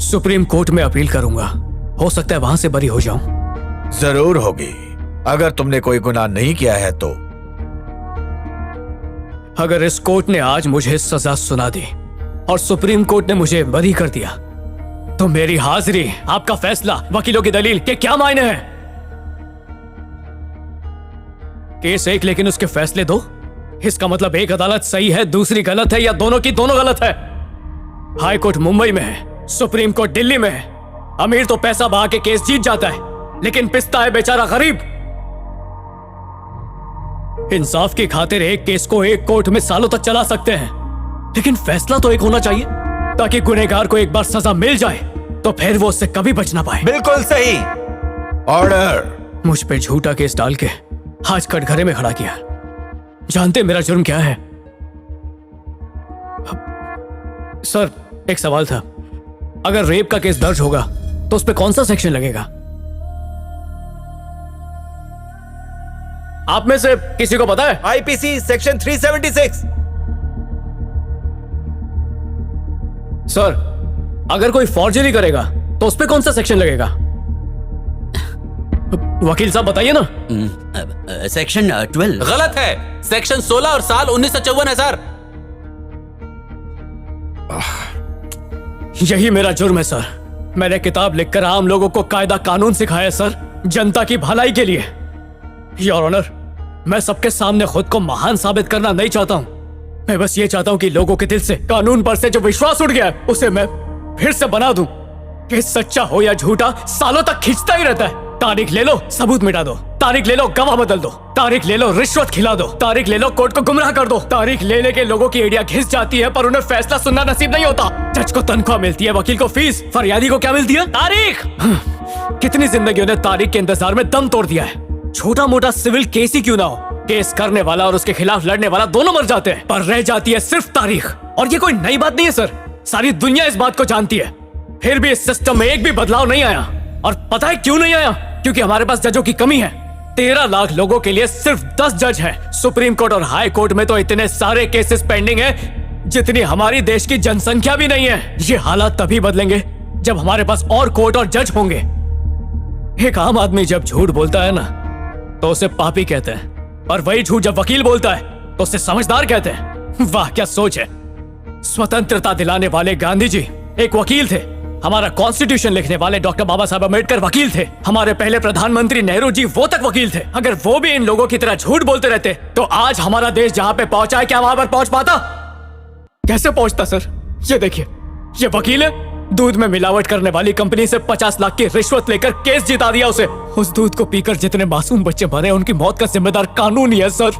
Supreme court में appeal करूंगा, हो सकता है वहां से बरी हो जाऊं। जरूर होगी, अगर तुमने कोई गुनाह नहीं किया है तो। अगर इस कोर्ट ने आज मुझे सजा सुना दी और सुप्रीम कोर्ट ने मुझे बरी कर दिया, तो मेरी हाजिरी, आपका फैसला, वकीलों की दलील के क्या मायने हैं? केस एक लेकिन उसके फैसले दो। इसका मतलब एक अदालत सही है, दूसरी गलत है, या दोनों की दोनों गलत है। हाई कोर्ट मुंबई में है, सुप्रीम कोर्ट दिल्ली में है। अमीर तो पैसा बहा के केस जीत जाता है, लेकिन पिसता है बेचारा गरीब। इंसाफ की खातिर एक केस को एक कोर्ट में सालों तक चला सकते हैं, लेकिन फैसला तो एक होना चाहिए, ताकि गुनहगार को एक बार सजा मिल जाए तो फिर वो उससे कभी बच ना पाए। बिल्कुल सही। ऑर्डर। मुझ पे झूठा केस डाल के आज कटघरे में खड़ा किया। जानते मेरा जुर्म क्या है? सर, एक सवाल था। अगर रेप का केस दर्ज होगा तो उस पे कौन सा सेक्शन लगेगा? आप में से किसी को पता है? IPC section 376। सर, अगर कोई फॉर्जरी करेगा तो उस पे कौन सा सेक्शन लगेगा? वकील साहब बताइए ना। सेक्शन 12। गलत है, सेक्शन 16 और साल 1954 है सर। यही मेरा जुर्म है सर। मैंने किताब लिखकर आम लोगों को कायदा कानून सिखाया सर, जनता की भलाई के लिए। योर ऑनर, मैं सबके सामने खुद को महान साबित करना नहीं चाहता हूं। मैं बस ये चाहता हूं कि लोगों के दिल से कानून पर से जो विश्वास उठ गया है उसे मैं फिर से बना दूं। कि सच्चा हो या झूठा सालों तक खिंचता ही रहता है। तारीख ले लो, सबूत मिटा दो। तारीख ले लो, गवाह बदल दो। तारीख ले लो, रिश्वत खिला दो। तारीख ले लो, कोर्ट को गुमराह कर दो। तारीख ले लेके लोगों की एड़ियां घिस जाती है, पर उन्हें फैसला सुनना नसीब नहीं होता। जज को तनख्वाह मिलती है, वकील को फीस, फरियादी को क्या मिलती है? तारीख। कितनी जिंदगियों ने तारीख के इंतजार में दम तोड़ दिया है। छोटा मोटा सिविल केस ही क्यों ना हो, केस करने वाला और उसके खिलाफ लड़ने वाला दोनों मर जाते हैं, पर रह जाती है सिर्फ तारीख। और ये कोई नई बात नहीं है सर, सारी दुनिया इस बात को जानती है। फिर भी इस सिस्टम में एक भी बदलाव नहीं आया। और पता है क्यों नहीं आया? क्योंकि हमारे पास जजों की कमी है। 13 लाख लोगों के लिए सिर्फ 10 जज हैं। सुप्रीम कोर्ट और हाई कोर्ट में तो इतने सारे केसेस पेंडिंग हैं जितनी हमारी देश की जनसंख्या भी नहीं है। ये हालात तभी बदलेंगे जब हमारे पास और कोर्ट और जज होंगे। एक आम आदमी जब झूठ बोलता है ना तो उसे पापी कहते हैं, और वही झूठ जब वकील बोलता है तो उसे समझदार कहते हैं। वाह क्या सोच है। स्वतंत्रता दिलाने वाले गांधी जी एक वकील थे। हमारा कॉन्स्टिट्यूशन लिखने वाले डॉक्टर बाबा साहब अम्बेडकर वकील थे। हमारे पहले प्रधानमंत्री नेहरू जी वो तक वकील थे। अगर वो भी इन लोगों की तरह झूठ बोलते रहते तो आज हमारा देश जहां पे पहुंचा है, क्या वहां पर पहुंच पाता? कैसे पहुंचता सर? ये देखिए, ये वकील है, दूध में मिलावट करने वाली कंपनी से 50 लाख की रिश्वत लेकर केस जिता दिया उसे। उस दूध को पीकर जितने मासूम बच्चे मरे उनकी मौत का जिम्मेदार कानून ही है सर।